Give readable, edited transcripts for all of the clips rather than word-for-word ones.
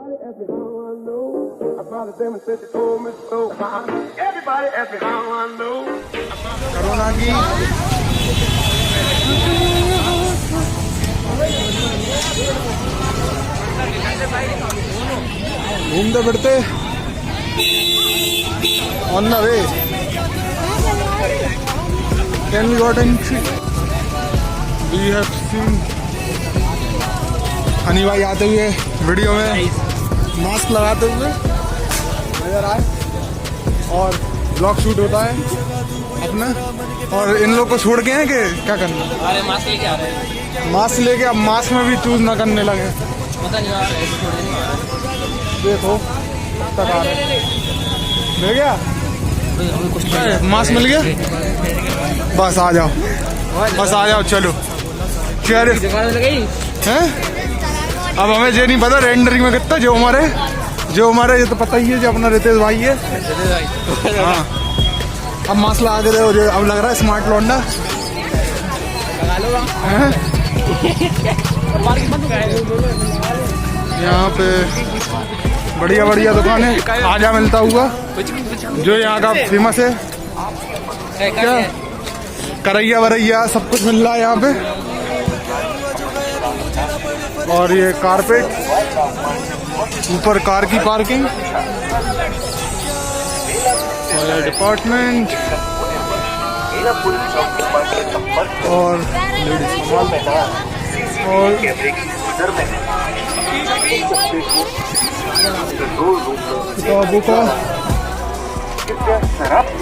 Corona की घूमते फिरते on the way can we got entry we have seen Honey भाई आते हुए वीडियो में मास्क लगाते हुए नजर आए और ब्लॉग शूट होता है अपना। और इन लोग को छोड़ के हैं कि क्या करना? अरे मास्क लेके आ रहे हैं। मास्क लेके अब मास्क में भी चूज ना करने लगे। पता नहीं आ रहा है, छोड़ने नहीं आ रहा। देखो तक आ रहे मिल गया मास्क मिल गया। बस आ जाओ चलो चेहरे हैं। अब हमें ये नहीं पता रेंडरिंग में कितना जो हमारे ये तो पता ही है जो अपना रितेश भाई है। हाँ अब मास्क लगा के देखो अब लग रहा है स्मार्ट लौंडा। यहाँ पे बढ़िया बढ़िया दुकानें आजा मिलता हुआ जो यहाँ का फेमस है। क्या करैया वरैया सब कुछ मिल रहा है यहाँ पे। और ये कारपेट ऊपर कार की पार्किंग और ये डिपार्टमेंट और किताबों का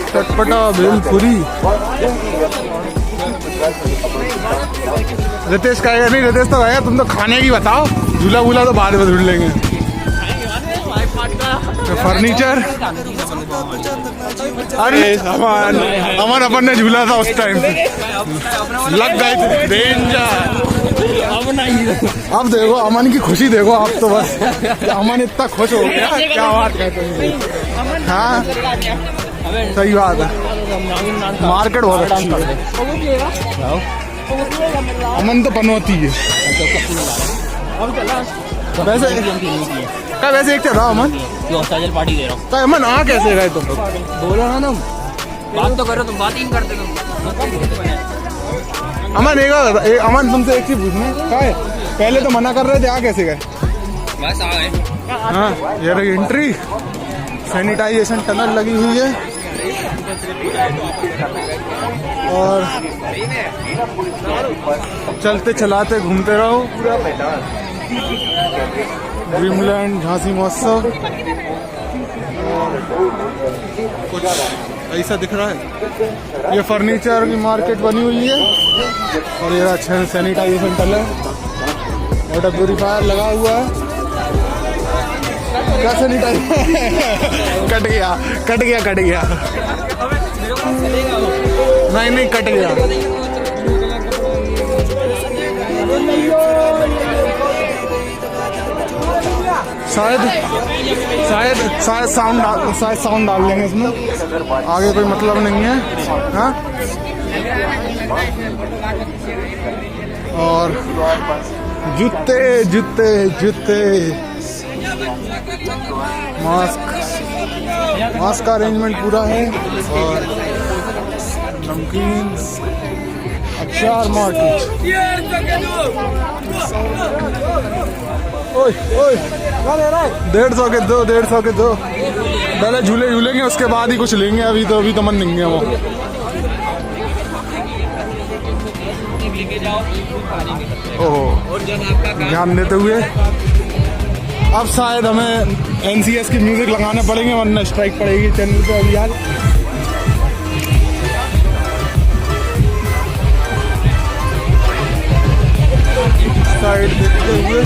चटपटा भेलपुरी। रितेश कहेगा नहीं, रितेश तो कहेगा तुम तो खाने की बताओ, झूला वूला तो बाद में ढूंढ लेंगे। फर्नीचर अरे अमन अपन ने झूला था उस टाइम लग गए थे डेंजर। अब देखो अमन की खुशी देखो आप तो बस अमन इतना खुश हो गया क्या बात कहते हैं। हाँ सही बात है मार्केट बहुत अच्छी है। अमन तो पनौती है वैसे एक चल रहा अमन पार्टी दे रहा हूँ। अमन आ कैसे गए तुम? बोलो ना तुम बात तो करो, तुम बात ही नहीं करते तुम। अमन अमन तुमसे एक चीज पूछना है पहले तो मना कर रहे थे आ कैसे गए? बस आ गए। हाँ ये रही एंट्री सैनिटाइजेशन टनल लगी हुई है और चलते चलाते घूमते रहो ड्रीमलैंड झांसी महोत्सव। कुछ ऐसा दिख रहा है ये फर्नीचर की मार्केट बनी हुई है और ये अच्छा सैनिटाइजेशन टनल वाटर प्यूरिफायर लगा हुआ है। क्या सैनिटाइजर कट गया नहीं कट गया। शायद साउंड डाल लेंगे इसमें, आगे कोई मतलब नहीं है। हाँ और जूते मास्क का अरेंजमेंट पूरा है और नमकीन अचार मार्केट। ओए 150 के दो पहले झूलेंगे उसके बाद ही कुछ लेंगे। अभी तो मन नहीं है वो। ओहो ध्यान देते हुए अब शायद हमें NCS की म्यूजिक लगाने पड़ेंगे वरना स्ट्राइक पड़ेगी चैनल पे। अभी यार साइड देखते हुए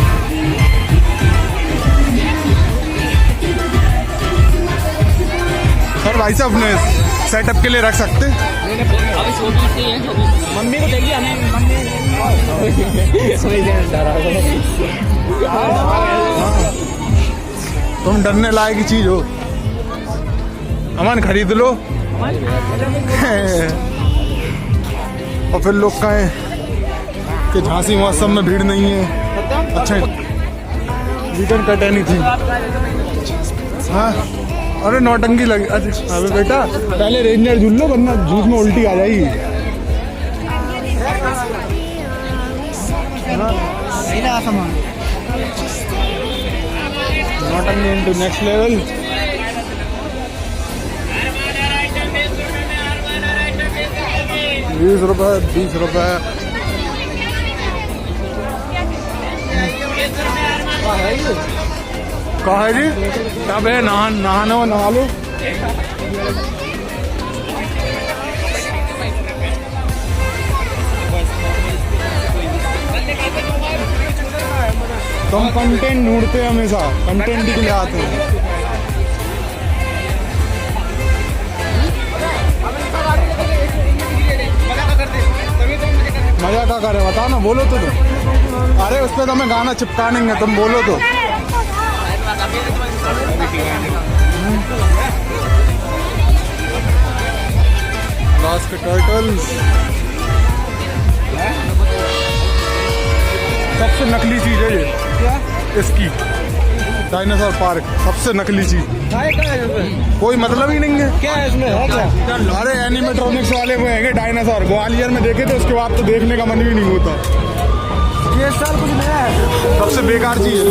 सर भाई साहब अपने सेटअप के लिए रख सकते। मम्मी को देखिए तुम डरने लायक की चीज हो अमन खरीद लो और फिर लोग कहें कि झांसी महोत्सव में भीड़ नहीं है। अच्छा वी कैन कट एनीथिंग। हाँ अरे नौटंकी लगी। अबे बेटा पहले रेंजर झूल लो वरना झूठ में उल्टी आ जाएगी। नौटंकी इनटू नेक्स्ट लेवल। 20 रुपए 20 रुपए। कहाँ है जी? कब है नहाना हो नहा लो। तुम कंटेंट ढूंढते हैं हमेशा, कंटेंट के लिए आते हैं। मजा क्या करे बताओ ना, बोलो तो तुम। अरे उस पर तुम्हें गाना चिपका देंगे, तुम बोलो तो। लास्ट टर्टल्स सबसे नकली चीज है ये। क्या? इसकी डायनासोर पार्क सबसे नकली चीज। कोई मतलब ही नहीं है। क्या है इसमें? है क्या? अरे एनिमेट्रॉनिक्स वाले वो हैं डायनासोर, ग्वालियर में देखे थे, उसके बाद तो देखने का मन भी नहीं होता। ये साल कुछ नया है, सबसे बेकार चीज है।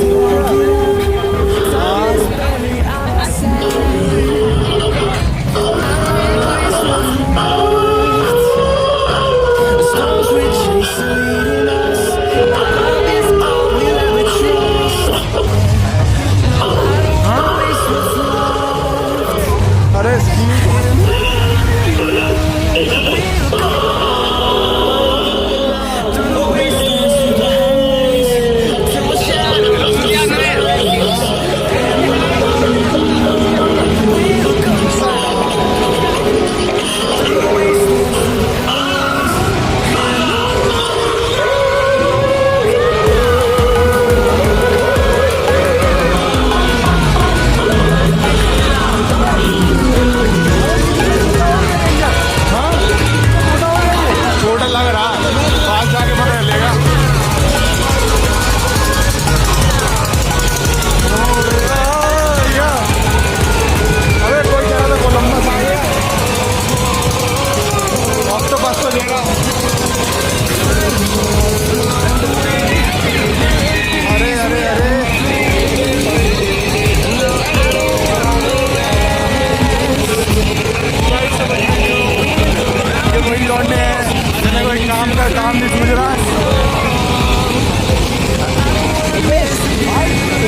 अरे काम नहीं सूझ रहा,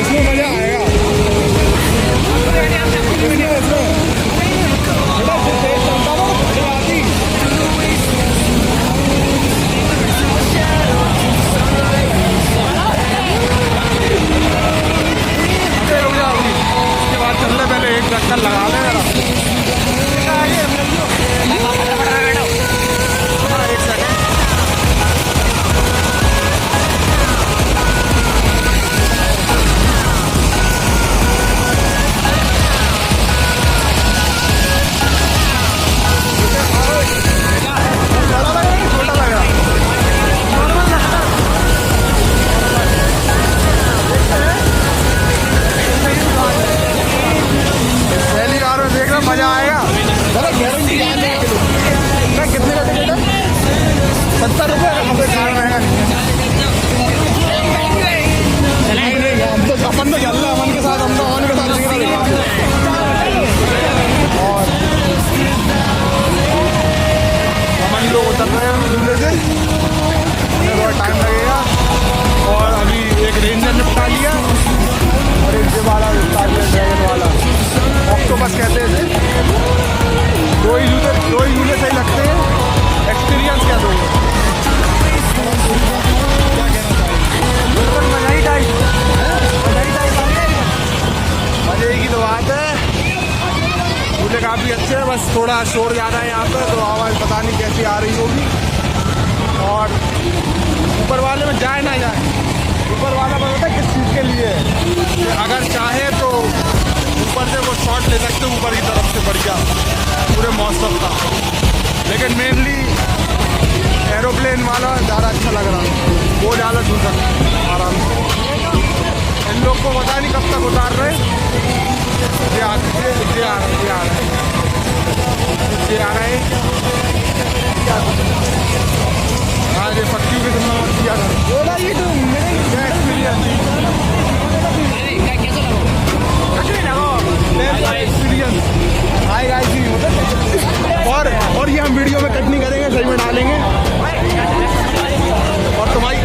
इसमें मजा आएगा। उसके बाद चल रहे, पहले एक चक्कर लगा ले जरा। मजा आएगा। कितने का टिकट है? 70 रुपये। हम तो अपन तो चल रहे हैं, अमन के साथ, हम तो अमन के साथ और अमन लोग उतर रहे हैं झूले से, बहुत टाइम लगेगा। और अभी एक रेंजर निपटा लिया और एक ये वाला निपटा लिया, ड्रैगन वाला, ऑक्टोपस कहते हैं। दो ही झूले सही लगते हैं। एक्सपीरियंस क्या दोगे? मजे की तो बात है। झूले काफ़ी अच्छे हैं, बस थोड़ा शोर ज़्यादा है यहाँ पर, तो आवाज़ पता नहीं कैसी आ रही होगी। और ऊपर वाले में जाए ना जाए, ऊपर वाला पता है किस चीज़ के लिए है? अगर चाहे तो ऊपर से वो शॉट ले सकते हो ऊपर की तरफ से बढ़िया पूरे मौसम का, लेकिन मेनली एरोप्लेन वाला ज़्यादा अच्छा लग रहा है, वो ज़्यादा छू सकता आराम से। इन लोग को पता नहीं कब तक उतार रहे। ये आ रहे हाँ, ये पट्टी भी तुमने मत किया था। और ये हम वीडियो में कट नहीं करेंगे, सही में डालेंगे। और तुम्हारी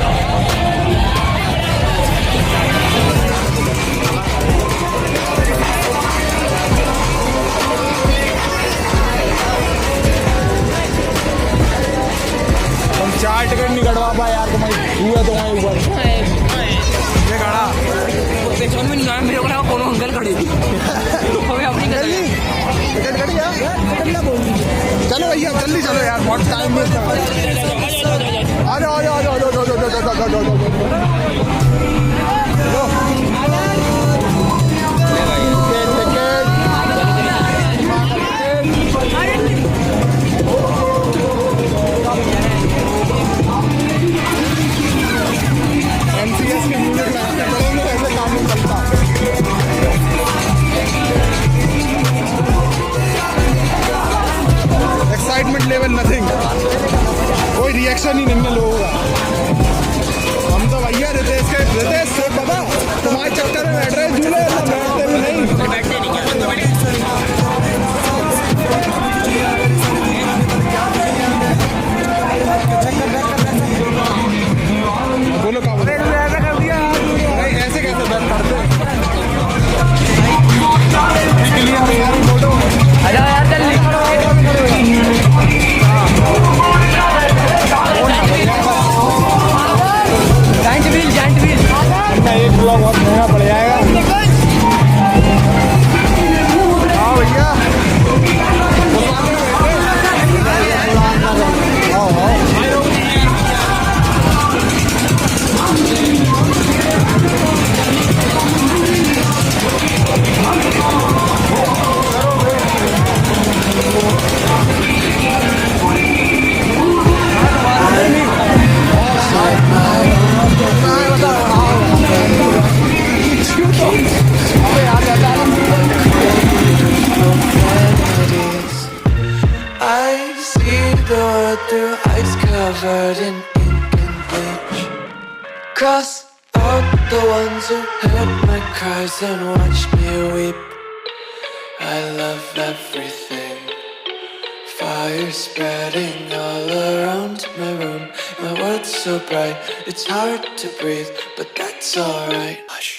तुम 4 टिकट नहीं कटवा पाए यार, तुम्हारी हुआ तुम्हारे ऊपर ये खड़ा पेट्रोल में नहीं आया, मेरे को लगा कोनो अंकल खड़ी थी। हमें अपनी टिकट कट गया। चलो भैया जल्दी चलो यार, बहुत टाइम वेस्ट कर रहे हैं। आ जाओ आ जाओ आ जाओ आ जाओ आ जाओ। MCS के म्यूजिक लगाते पड़ेंगे, ऐसे काम नहीं चलता। एक्साइटमेंट लेवल नथिंग, कोई रिएक्शन ही नहीं है लोगों का। हम तो भैया रितेश से बाबा तुम्हारे चक्कर में बैठ रहे झूले, बैठते भी नहीं। बोलो क्या बोलो, ऐसे कैसे बैठ करते फोटो एक ब्लॉग बहुत महंगा पड़ जाएगा। हाँ भैया covered in ink and bleach. Cross out the ones who heard my cries and watched me weep. I love everything. Fire spreading all around my room. My world's so bright, it's hard to breathe, but that's alright. Hush.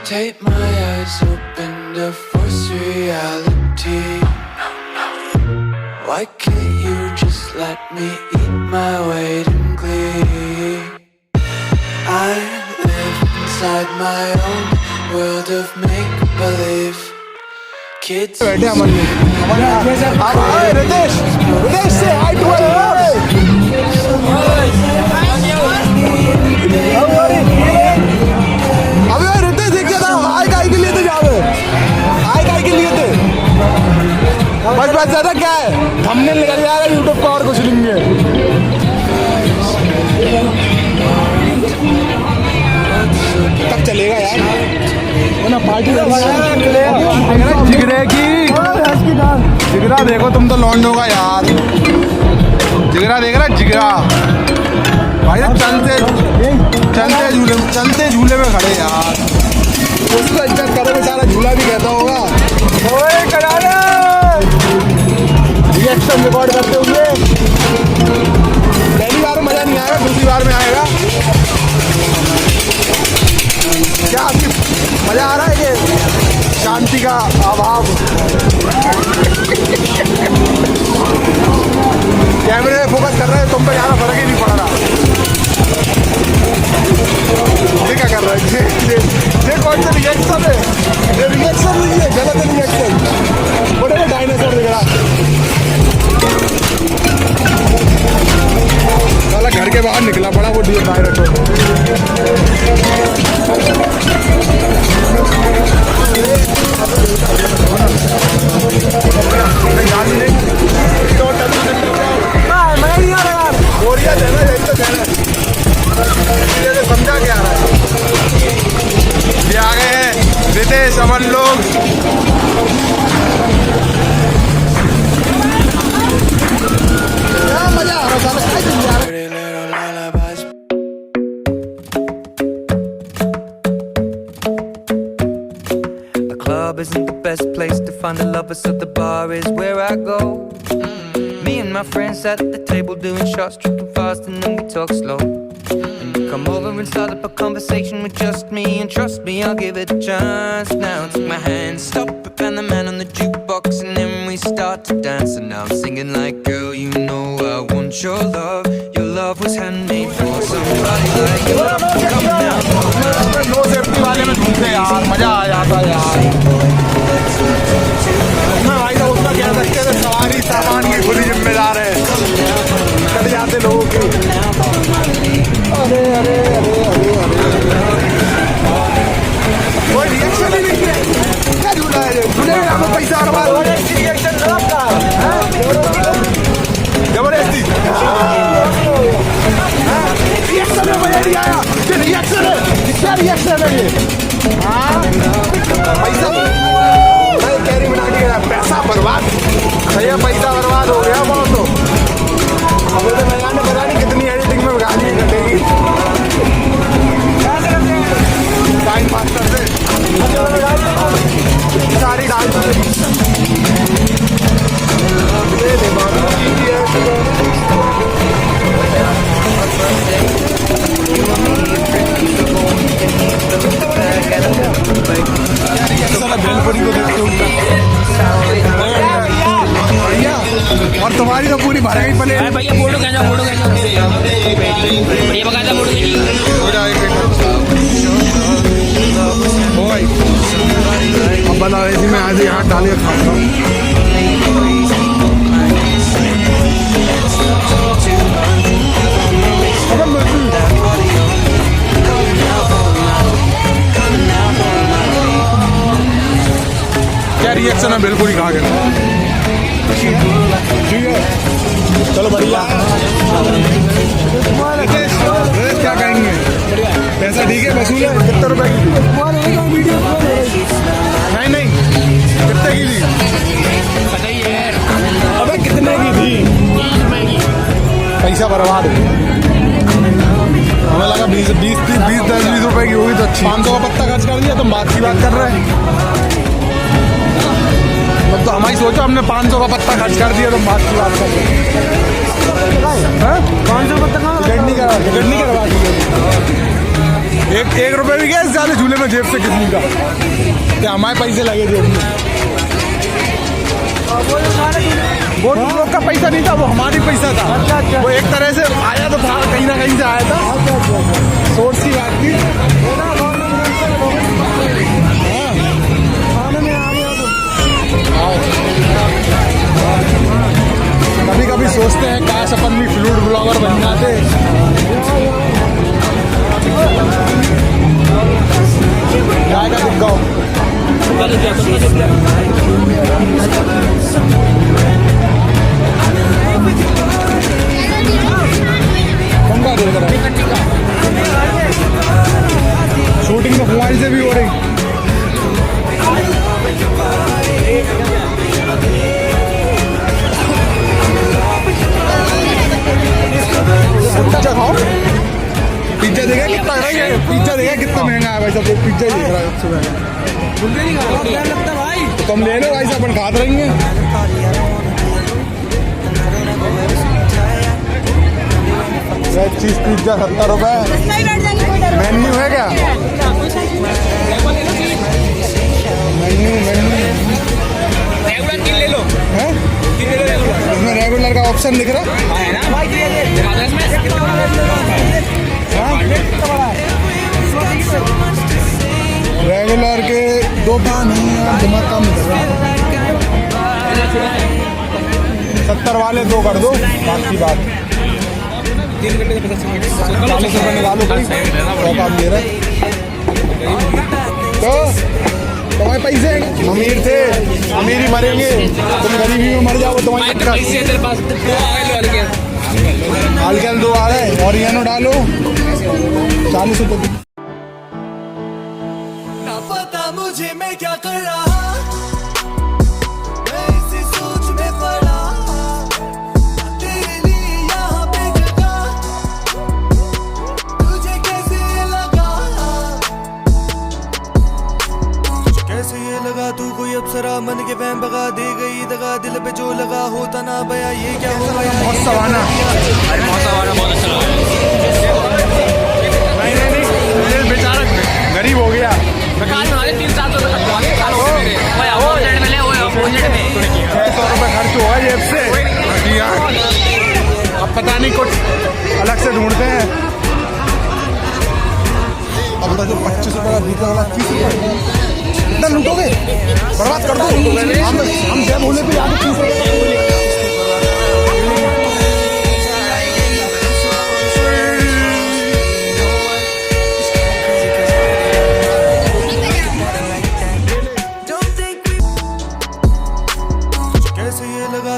Take my eyes open to force reality. Why can't you just let me eat my weight in glee? I live inside my own world of make-believe. Kids बैठे अमन में रितेश से हाय to बस ज्यादा क्या है, हमने निकल जाएगा यूट्यूब पर और कुछ नहीं है। तब चलेगा यार ना पार्टी जिगरे की जिगरा देखो तुम तो लौंडो का यार, जिगरा देख रहा जिगरा भाई चलते झूले में खड़े यार, उसको इज्जत करो बेचारा, झूला भी कहता होगा। रिएक्शन रिकॉर्ड करते हुए पहली बार मजा नहीं आएगा, दूसरी बार में आएगा। क्या आपकी मजा आ रहा है कि शांति का अभाव? कैमरे में फोकस कर रहे हैं, तुम पे ज़्यादा फर्क ही नहीं पड़ रहा। ये क्या कर रहा है? ये कौन सा रिएक्शन है? ये रिएक्शन नहीं है, गलत रिएक्शन। बड़े डायनासोर दिख रहा। दिए डायरेक्ट। समझा क्या रहा है ये आ गए हैं रितेश अमन लोग। क्या मजा आ रहा है। Isn't the best place to find a lover, so the bar is where I go. Me and my friends at the table doing shots, tripping fast, and then we talk slow. And you come over and start up a conversation with just me, and trust me, I'll give it a chance. Now take my hand, stop it, and the man on the jukebox, and then we start to dance. And now I'm singing like, girl, you know I want your love. Your love was handmade for somebody like you. Come now, no safety वाले में घूमते यार, मजा आ जाता यार। मैं भाई तो उसका कह सकते थे सवारी सामान की खुद ही जिम्मेदार है, कट जाते लोगों के। अरे अरे अरे अरे अरे कोई रिएक्शन ही नहीं है। क्या झूला है झूले में आपको पैसा बर्बाद हो जाए। रिएक्शन जबरदस्ती रिएक्शन में मजा नहीं आया। ये रिएक्शन है, क्या रिएक्शन है ये? हाँ पैसा कैरी बना के पैसा बर्बाद, भैया पैसा बर्बाद हो गया बहुत। तो अब तो मैंने पता नहीं कितनी एडिटिंग में गाली कटेगी टाइम मास्टर से सारी डाल भेलपुरी को देखते भैया, और तुम्हारी तो पूरी भराई पले। भैया फोटो खींचो, फोटो खींचो भैया, बकायदा फोटो खींचो। अब बना रही थी मैं आज यहाँ डाल के खाता हूँ। क्या रिएक्शन है बिल्कुल ही खा के। ठीक है चलो बढ़िया। क्या कहेंगे, पैसा ठीक है वसूल है? कितने रुपए की थी? नहीं कितने की थी? अबे कितने की थी? पैसा बर्बाद हो। हमें लगा 20 रुपए की होगी तो अच्छी। 500 का पत्ता खर्च कर दिया, तुम बात की बात कर रहे हैं। तो हमारी सोचो, हमने 500 का पत्ता खर्च कर दिया, तुम बात की बात कर रहे हैं। 500 पत्ता टिकट नहीं करवा दी। एक रुपए भी गया ज्यादा झूले में जेब से किसी का, क्या हमारे पैसे लगे जेब में? वो तुम लोग का पैसा नहीं था, वो हमारी पैसा था। अच्छा। वो एक तरह से आया तो था, कहीं ना कहीं से आया था। सोर्स की बात थी। कभी कभी सोचते हैं काश अपन भी फ्लूट ब्लॉगर बन जाते। गाय का दिख गाओ। शूटिंग तो मोबाइल से भी हो रही। पिज्जा खाओ, पिज्जा देखा कितना है ये? पिज्जा देखा कितना महंगा है भाई साहब? पिज्जा ही देख रहा है सुबह। भाई तुम ले लो भाई साहब, अपन खाते रहेंगे। चीज पिज्जा 70 रुपए। मेन्यू है क्या? मेन्यू ले लो। है इसमें रेगुलर का ऑप्शन दिख रहा है। रेगुलर के 2 पान दिमाग काम नहीं कर रहा। 70 वाले 2 कर दो, बाकी बात। 3 घंटे से 50 मिनट 40 रुपये निकालो कोई 100 काम दे रहा तो तुम्हारे पैसे अमीर थे अमीर ही मरेंगे तुम गरीबी में मर जाओ तुम्हारी पैसे तेरे पास हल्के 2 आ रहे और ये डालो 40 रुपये ना पता मुझे मैं क्या कर रहा मैं इसी सोच में पड़ा तेरे लिए यहाँ पे जगह तुझे कैसे लगा तुझे कैसे ये लगा तू कोई अप्सरा मन के वहम भगा दे गई दगा दिल पे जो लगा होता ना बया ये क्या हो गया बहुत सवाना अरे बहुत सवाना बहुत अच्छा लगा नहीं बेचारा गरीब हो गया मैं काल में 3-7 रुपए खर्च हुआ मेरे वो जेड में ले वो जेड में 600 रुपये खर्च हुआ जेब से जी हाँ अब पता नहीं कुछ अलग से ढूंढते हैं अब बता जो 25 रुपये का बीता वाला 30 रुपये इतना लूटोगे बर्बाद कर दो हम जब बोले तो याद 30 रुपये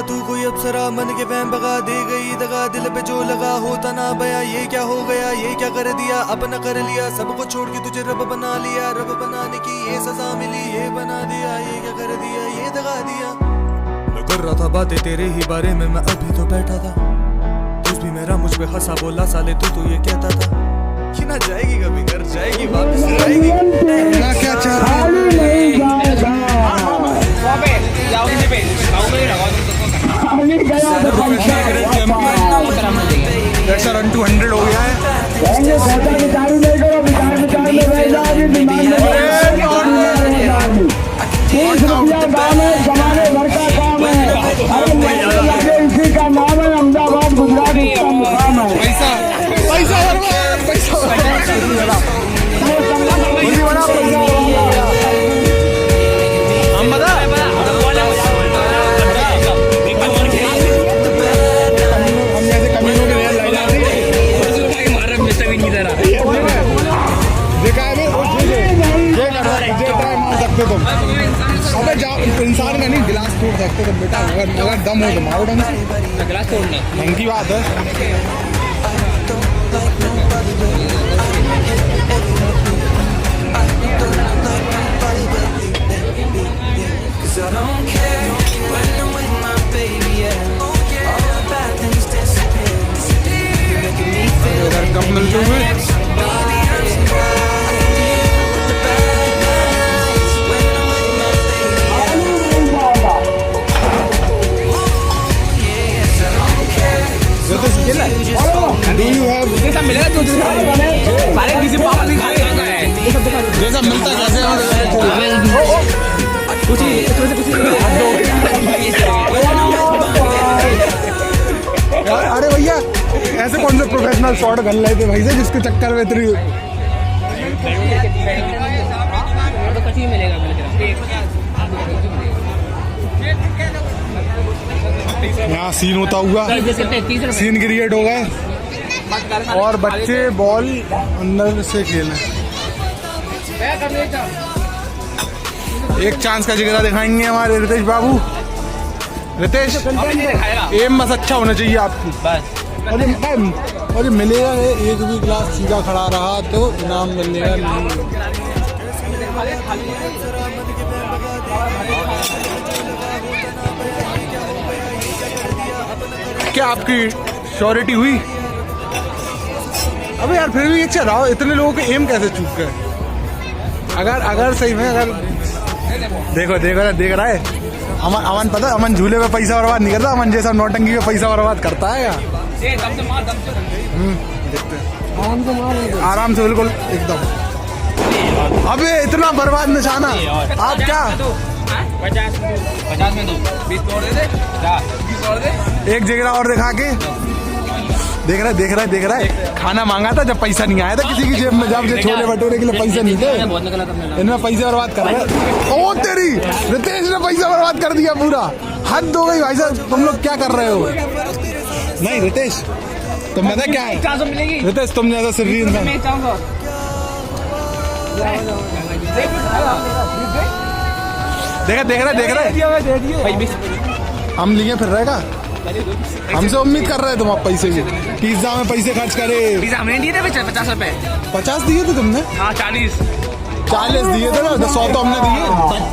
तू कोई अप्सरा मन के वहम भगा दे गई दगा दिल पे जो लगा होता ना बया ये क्या हो गया ये क्या कर दिया अपना कर लिया सब कुछ छोड़ के तुझे रब बना लिया रब बनाने की ये सजा मिली ये बना दिया ये क्या कर दिया ये दगा दिया मैं कर रहा था बातें तेरे ही बारे में मैं अभी तो बैठा था तुझ भी मेरा मुझ पे हंसा बोला साले तू तो ये कहता था कि ना जाएगी कभी घर जाएगी वापस आएगी ना क्या चाह रन 200 हो गया है इसी का नाम है अहमदाबाद गुजरात इसका मुकाम है पैसा पैसा हम बता तुम अबे जाओ इंसान का नहीं गिलास तोड़ सकते तुम बेटा अगर दम हो तो मारो ढंग से गिलास तोड़ना ढंग की बात है कब मिलते हुए Do you have ये सब मिलेगा तो सारे किसी पापा भी खाए ये सब मिलता कैसे कुछ यार अरे भैया ऐसे कौन से प्रोफेशनल शॉट गन लाए थे भाई से जिसके चक्कर में इतनी तो कुछ ही मिलेगा यहाँ सीन होता हुआ सीन क्रिएट हो गए और बच्चे बॉल अंदर से खेलें एक चांस का जिक्र दिखाएंगे हमारे रितेश बाबू रितेश एम बस अच्छा होना चाहिए आपकी और ये मिलेगा एक भी क्लास सीधा खड़ा रहा तो इनाम मिलेगा क्या आपकी श्योरिटी हुई अबे यार फिर भी अच्छा रहा इतने लोगों के एम कैसे चूक गए अगर सही में अगर देखो देख रहा है अमन पता अमन झूले पे पैसा बर्बाद नहीं करता अमन जैसा नौटंकी पे पैसा बर्बाद करता है यार देखते हैं आराम से बिल्कुल एकदम अबे इतना बर्बाद निशाना आप क्या 50 में दो 20 तोड़ दे 20 तोड़ दे एक जगह और दिखा के देख रहा है खाना मांगा था जब पैसा नहीं आया था किसी की जेब में जब छोले भटूरे के लिए पैसे नहीं थे इनमें पैसे बर्बाद कर रहे ओ तेरी रितेश ने पैसा बर्बाद कर दिया पूरा हद हो गई भाई साहब तुम लोग क्या कर रहे हो नहीं रितेश तुम पता क्या है 400 मिलेगी रितेश, तुम ज्यादा शरीर इंसान। मैं 400 देख रहे भाई हम लिए फिर रहेगा। हमसे उम्मीद कर रहे तुम आप पैसे की, पिज्जा में पैसे खर्च करे। पिज्जा हमने दिए थे 50 रुपए। 50 दिए थे तुमने? हाँ 40 दिए थे ना, 100 तो हमने दिए।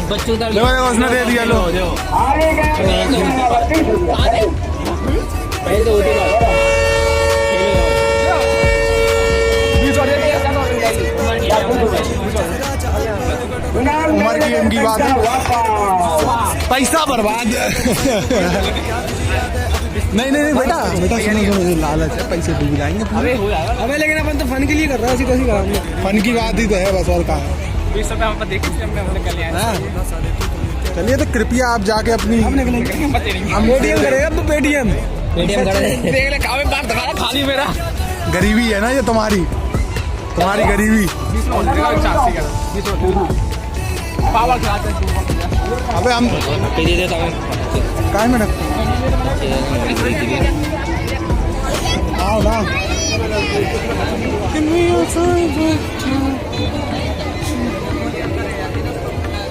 बच्चों का देखो उसने दे दिया। लो उम्र की इनकी बात है, पैसा बर्बाद। नहीं बेटा सुनो, लालच है, पैसे डूब जाएंगे। अबे लेकिन अपन तो फन के लिए कर रहा है, फन की बात ही तो है बस, और कहा। 20 रुपए हम देखिए हमने कर लिया। चलिए तो कृपया आप जाके अपनी पेटीएम करेगा तो पेटीएम देख ले कावे बात दिखा खाली मेरा। गरीबी है ना ये तुम्हारी गरीबी। पावर खिलाते अबे हम काय में आओ ना।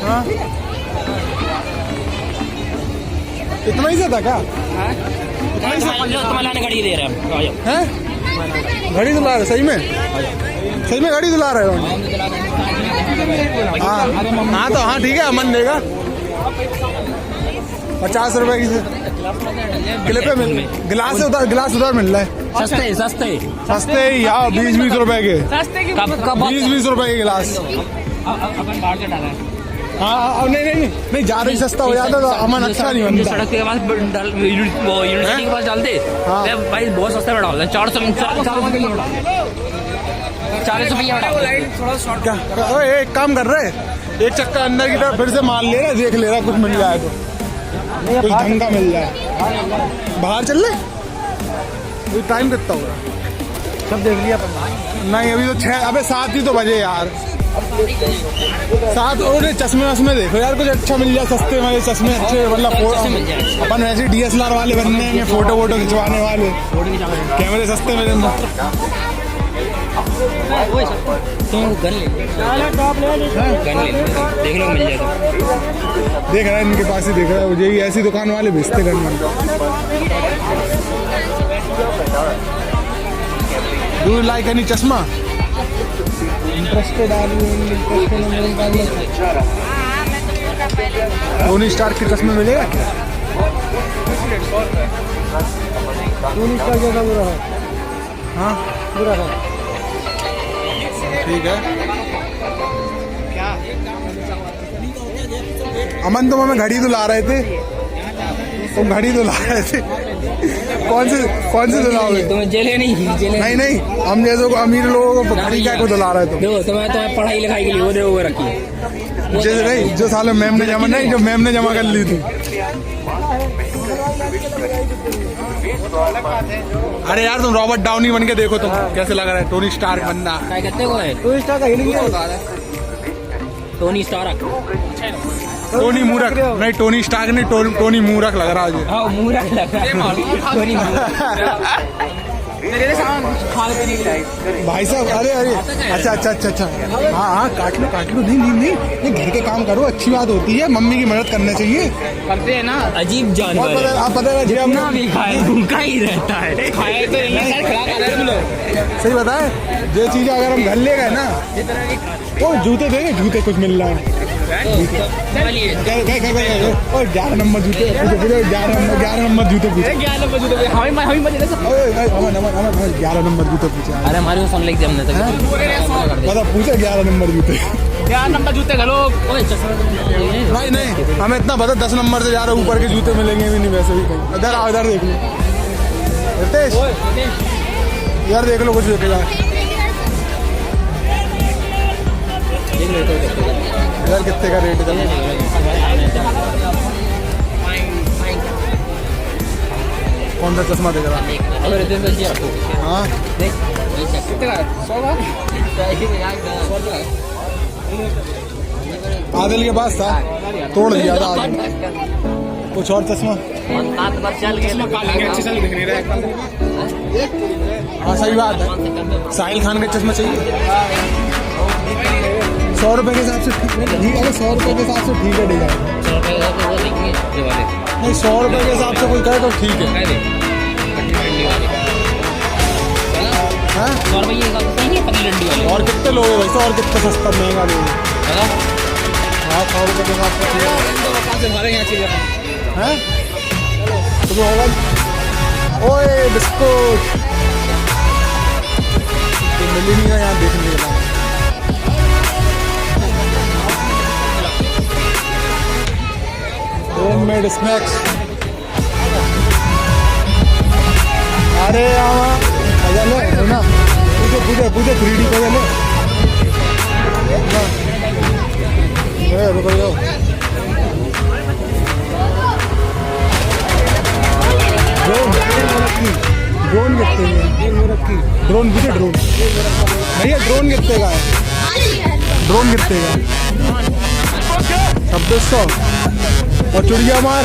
हाँ इतना ही था क्या? तुम्हारे गाड़ी दे रहे हैं? घड़ी दिला रहे? सही में गाड़ी दिला रहे हो? हाँ तो हाँ ठीक है, अमन देगा 50 रुपए की क्लिप मिल। गिलास उधर मिल रहा है सस्ते ही। यार 20 रुपए के, 20 रुपए के गिलास। अपन बाहर से डाला है। हाँ नहीं ज्यादा ही सस्ता हो जाता तो अमन अच्छा नहीं बनता। सड़क के पास यूनिवर्सिटी के पास डालते भाई, बहुत सस्ता में डालते 40 रुपया। क्या एक काम कर रहे, एक चक्कर अंदर की तरफ फिर से मार ले रहा, देख ले रहा, कुछ मिल जाए तो, कुछ ढंग का मिल जाए। बाहर चल रहे, टाइम कितना होगा? सब देख लिया नहीं अभी तो 6, अबे 7 ही तो बजे यार। 7 और चश्मे देखो यार, कुछ अच्छा मिल जाए सस्ते वाले चश्मे, अच्छे मतलब अपन वैसे DSLR वाले बनने हैं, फोटो खिंचवाने वाले, कैमरे सस्ते में देंगे। देख लो मिल जाए तो। देख रहा है इनके पास ही, देख रहा है यही ऐसी दुकान वाले भेजते gun. Do you like any चश्मा? इंटरेस्टेड टोनी स्टार्क के चश्मे मिलेगा क्या? टोनी स्टार्क जैसा बुरा है? हाँ बुरा है, ठीक है। अमन तुम हमें घड़ी तो ला रहे थे, तुम घड़ी तो ला रहे थे, कौन से दिलाओगे? तुम्हें जेले नहीं हम जैसे को अमीर लोगों को घड़ी क्या को दिला रहे? देखो तुम्हें पढ़ाई लिखाई के लिए वो देखो रखी जैसे नहीं जो साले मैम ने जमा कर ली थी। अरे यार तुम रॉबर्ट डाउनी बन के देखो, तुम कैसे लग रहा है टोनी स्टार्क बनना। टोनी स्टार्क टोनी मूरख नहीं, टोनी स्टार्क नहीं, टोनी मूरख लग रहा है। हाँ मूरख लग रहा है। भाई साहब अरे अच्छा हाँ काट लो। नहीं घर के काम करो, अच्छी बात होती है, मम्मी की मदद करना चाहिए। करते हैं ना, अजीब जानवर आप पता है जितना भी खाए भूखा ही रहता है। खाए तो सही बताए, ये चीज अगर हम घर ले गए ना, वो जूते देंगे, जूते कुछ मिल रहा है। 11 नंबर जूते, 11 नंबर जूते पूछे, 11 नंबर जूते पूछे। अरे हमारे फोन लेके हमने मतलब पूछे 11 नंबर जूते, 11 नंबर जूते घलो। नहीं हमें इतना पता 10 नंबर से ज्यादा ऊपर के जूते मिलेंगे भी नहीं वैसे भी कहीं। इधर देख लो रितेश, यार देख लो कुछ देखे जाए इधर कितने का रेट है? कौन सा चश्मा देख रहा है? हाँ आदिल के पास था, तोड़ दिया था आदिल। कुछ और चश्मा चल हाँ सही बात है, साहिल खान का चश्मा चाहिए। 100 रुपए के हिसाब से ठीक है, 100 रुपए के हिसाब से ठीक है डिजाइन। नहीं 100 रुपए के हिसाब से कोई कहे तो ठीक है। हाँ? और कितने लोग हैं वैसे, और कितने सस्ता महंगा लोग हाँ 100 रुपए के हिसाब से हैं। तुम्हें होगा ओए बिस्कुट तो मिली नहीं है यहाँ देखने के बाद। Homemade snacks. अरे आवा ले ना, पूछे 3D को ले रुको जाओ। ड्रोन कितने में? ड्रोन पूछे ड्रोन भैया, ड्रोन कितने का है? ड्रोन कितने का? 2600। और चिड़िया मार।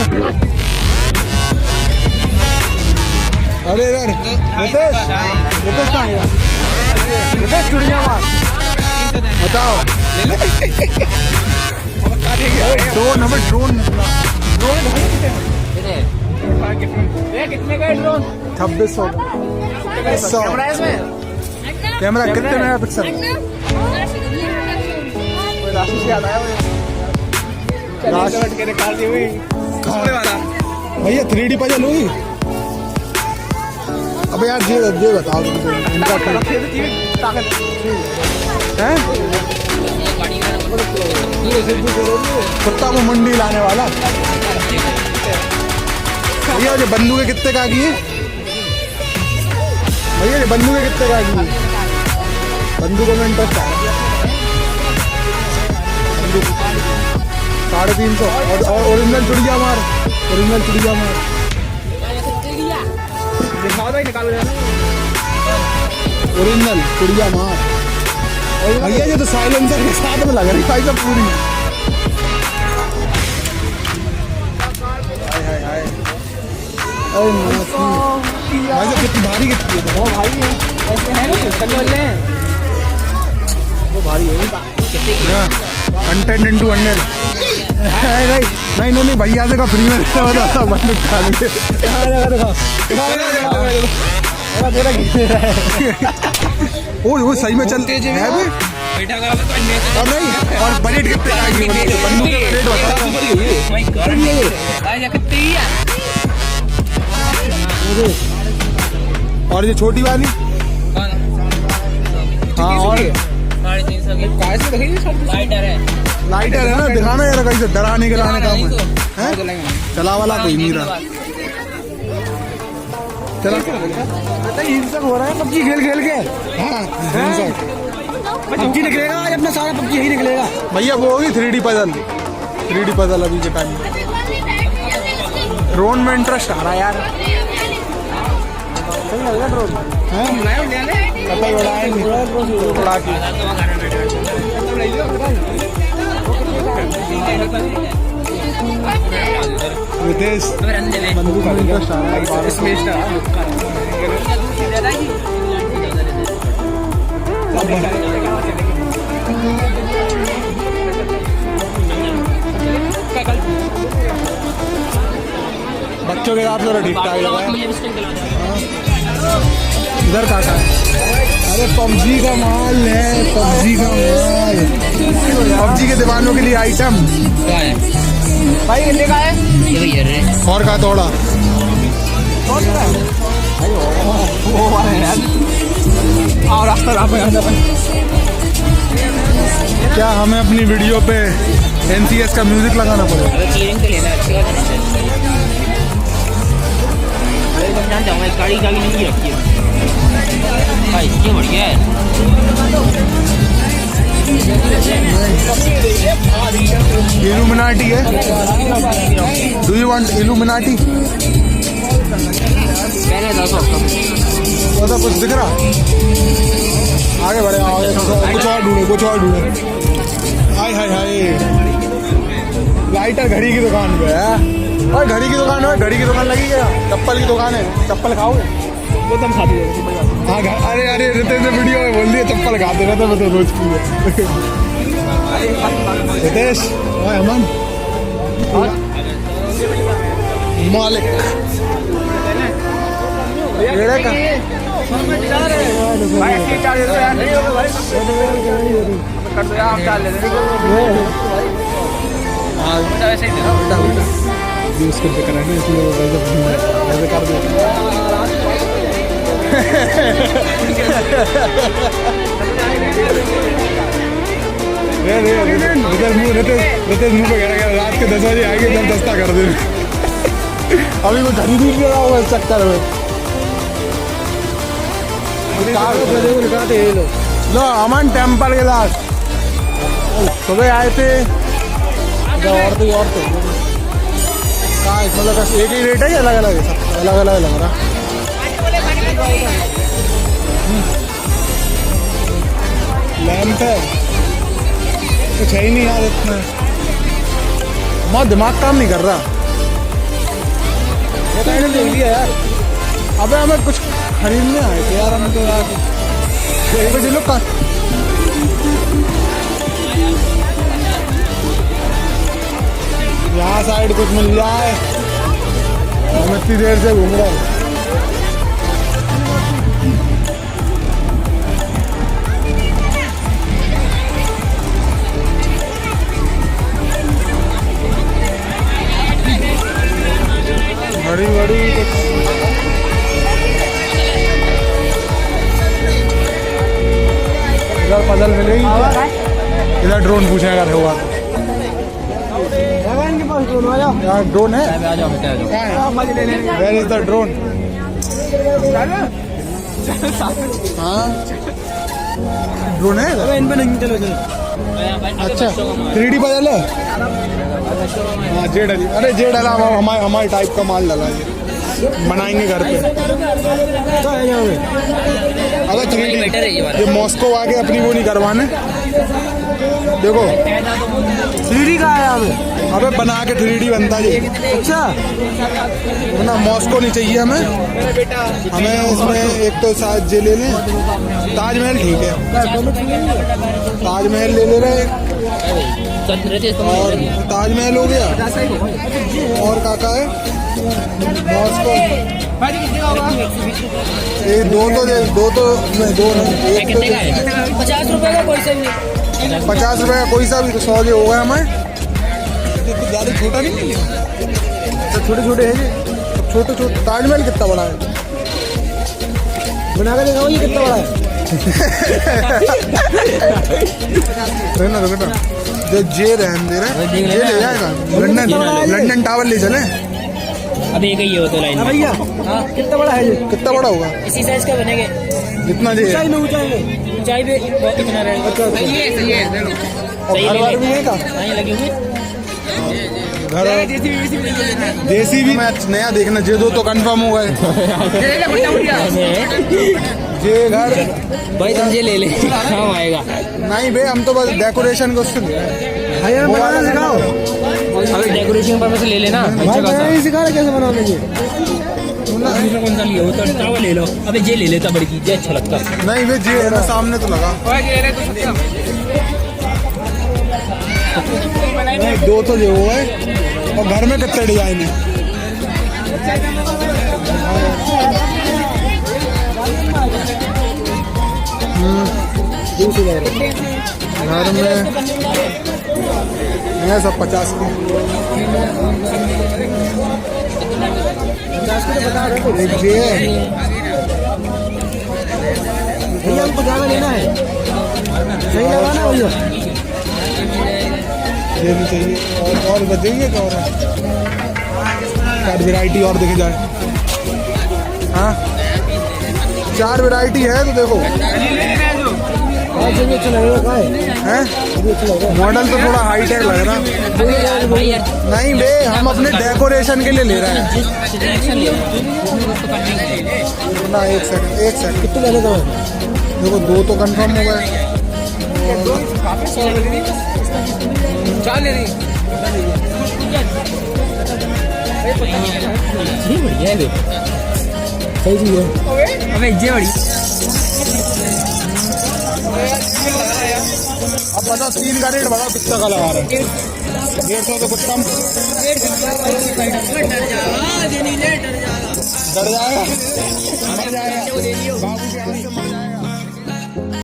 अरे इधर रितेश कहाँ है? रितेश चिड़िया मार बताओ। ड्रोन हमें ड्रोन कितने का ड्रोन? 2600। कैमरा कितने मेगापिक्सल? राशि से याद आया भैया 3D पजल हुई। अबे यार ये बताओ इनका है कुत्ता को मंडी लाने वाला भैया। ये बंदूकें कितने का की है भैया? ये बंदूकें कितने का की है? बंदूकों में इंटरेस्ट है 350। और ओरिजिनल चिड़िया मार, ओरिजिनल चिड़िया मार ओरिजिनल चिड़िया मार भैया। ये तो साइलेंसर के साथ में लग रही भाई साहब पूरी। भाई साहब कितनी भारी कितनी है? वो भारी है, ऐसे है नहीं वो भारी है। कंटेंट इंटू 100 नहीं भैया से का फ्री में बंदूक खा लिए। वो सही में चलते है भी। और नहीं और बजट कितने आएगी बंदूक का रेट बता। और ये छोटी वाली हाँ और लाइटर है ना, दिखाना यार कैसे डराने के लाने काम है। चला वाला कोई नहीं रहा। चला हिंसक हो रहा है पबजी खेल के। हाँ पबजी निकलेगा आज अपना सारा, पबजी यही निकलेगा भैया। वो होगी 3D पजल अभी के टाइम। ड्रोन में इंटरेस्ट आ रहा है यार। सही लगेगा ड्रोन उड़ा के। रितेश बंदूक का इंटरेस्ट आ रहा है इसमें। बच्चों के साथ ठीक ठाक लगा है। इधर काटा है। अरे पबजी का माल है, पबजी का माल। पबजी के दीवानों के लिए आइटम भाई कितने का है? और का तोड़ा क्या हमें अपनी वीडियो पे NCS का म्यूजिक लगाना पड़ेगा? गाड़ी नहीं रखी है भाई, ये बढ़िया है। इल्यूमिनाटी है। Do you want illuminati? तो कुछ दिख रहा? आगे बढ़े कुछ और ढूंढे। हाय हाय हाय लाइटर घड़ी की दुकान पे है। और घड़ी की दुकान है, घड़ी की दुकान लगी क्या? चप्पल की दुकान है, चप्पल खाओगे? वो तुम खाती हो हाँ अरे अरे रितेश ने वीडियो में बोल दिया चप्पल खाते रहते मैं तो रोज पीए रितेश ओए अमन मालिक रेड़ा का भाई इसकी चार्ज तो यार नहीं होगा भाई कर दो यार हम डाल लेते हैं हाँ ऐसे ही देना यूज करके कराएंगे इसलिए वो वैसे कर दो रितेश मुँह पे कह रहा रात के 10 बजे आएंगे जब दस्ता कर दे अभी वो खरीद ही रहा हुआ इस चक्कर में लो अमन टेम्पल के लास्ट सुबह आए थे और तो मतलब एक ही रेट है या अलग अलग है सब अलग अलग लग रहा लैंप है कुछ है ही नहीं यार इतना बहुत दिमाग काम नहीं कर रहा देख लिया यार अबे हमें कुछ खरीदने आए थे यार हम तो यार बजे लोग का यहाँ साइड कुछ मिल जाए हम इतनी देर से घूम रहे हैं बड़ी बड़ी इधर पजल मिलेगी इधर ड्रोन पूछेगा होगा यार ड्रोन है वेयर इज द ड्रोन हाँ ड्रोन है इन पे नहीं चलो चलो अच्छा 3D पजल है हाँ जेड अली अरे जेड अला हमारे टाइप का माल डाला ये बनाएंगे घर पे अगर 3D ये मॉस्को आके अपनी वो नहीं करवाने देखो 3D का आया हमें अबे बना के 3D बनता है अच्छा ना मॉस्को नहीं चाहिए हमें इसमें एक तो साथ जे ले लें ताजमहल ठीक है ताजमहल ले रहे और ताजमहल हो गया और काका है मॉस्को एक दो नहीं 50 रुपए का कोई सा भी 50 रुपए का कोई सा भी तो 100 जो हो गया हमें ज़्यादा छोटा नहीं तो छोटे छोटे है छोटे ताजमहल कितना बड़ा है बना के दिखाओ ये कितना बड़ा है रुकना जो जे रहने दे रहे ये ले जाएगा लंदन टावर ले चले अब एक ही है वो तो लाइन भैया हाँ कितना बड़ा है ये कितना बड़ा होगा इसी साइज का बनेंगे जितना जे ऊंचाई पे कितना रहेगा सही है और घर वार भी है का नहीं लगी हुई घर देसी भी मैच नया देखना जे दो तो कंफर्म हो गए जे घर भाई तुम ये ले ले काम आएगा नहीं बे हम तो बस डेकोरेशन को उससे सिखाओ अभी डेकोरेशन पर से ले लेना अच्छा खासा सिखा रहे कैसे बनाने की कौन सा लिया वो तो टावा ले लो अबे ये ले लेता बड़ी ये अच्छा लगता नहीं बे जे ना सामने तो लगा नहीं दो तो जो है और घर में कितने डिजाइन है घर में है सब 50 की एक ये है भैया हमको ज़्यादा लेना है सही लगाना भैया ये भी चाहिए और बचेंगे क्या और चार वैरायटी और देखे जाए हाँ 4 वैरायटी है तो देखो हैं मॉडल तो थोड़ा हाईटेक लग रहा नहीं बे हम अपने डेकोरेशन के लिए ले रहे हैं ना एक सेकंड कितने लेने का देखो 2 तो कंफर्म हो गए सही चीज है। अबे इज्जे बड़ी अब बताओ 3 का रेट बताओ कितना का लगा रहे हैं? 150 तो कुछ कम डर जाएगा बाबू के